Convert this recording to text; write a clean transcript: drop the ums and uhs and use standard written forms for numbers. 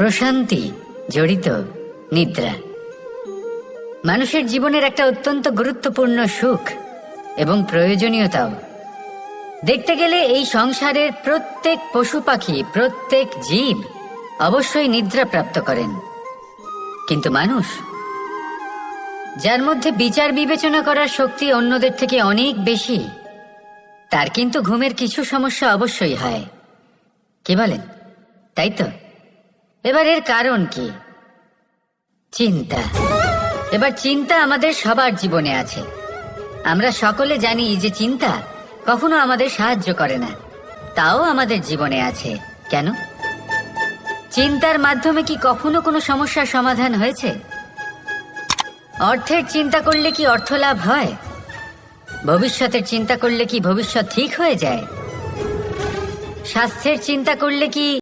প্রশান্তি জড়িত নিদ্রা মানুষের জীবনের একটা অত্যন্ত গুরুত্বপূর্ণ সুখ এবং প্রয়োজনীয়তাও। দেখতে গেলে এই সংসারের প্রত্যেক পশু পাখি, প্রত্যেক জীব অবশ্যই নিদ্রা প্রাপ্ত করেন, কিন্তু মানুষ, যার মধ্যে বিচার বিবেচনা করার শক্তি অন্যদের থেকে অনেক বেশি, তার কিন্তু ঘুমের কিছু সমস্যা অবশ্যই হয়। কি বলেন, তাই তো? এবার এর কারণ কি? চিন্তা। এবার চিন্তা আমাদের সবার জীবনে আছে। আমরা সকলে জানি যে চিন্তা কখনো আমাদের সাহায্য করে না, তাও আমাদের জীবনে আছে। কেন? চিন্তার মাধ্যমে কি কখনো কোনো সমস্যার সমাধান হয়েছে? অর্থের চিন্তা করলে কি অর্থ লাভ হয়? ভবিষ্যতের চিন্তা করলে কি ভবিষ্যৎ ঠিক হয়ে যায়? স্বাস্থ্যের চিন্তা করলে কি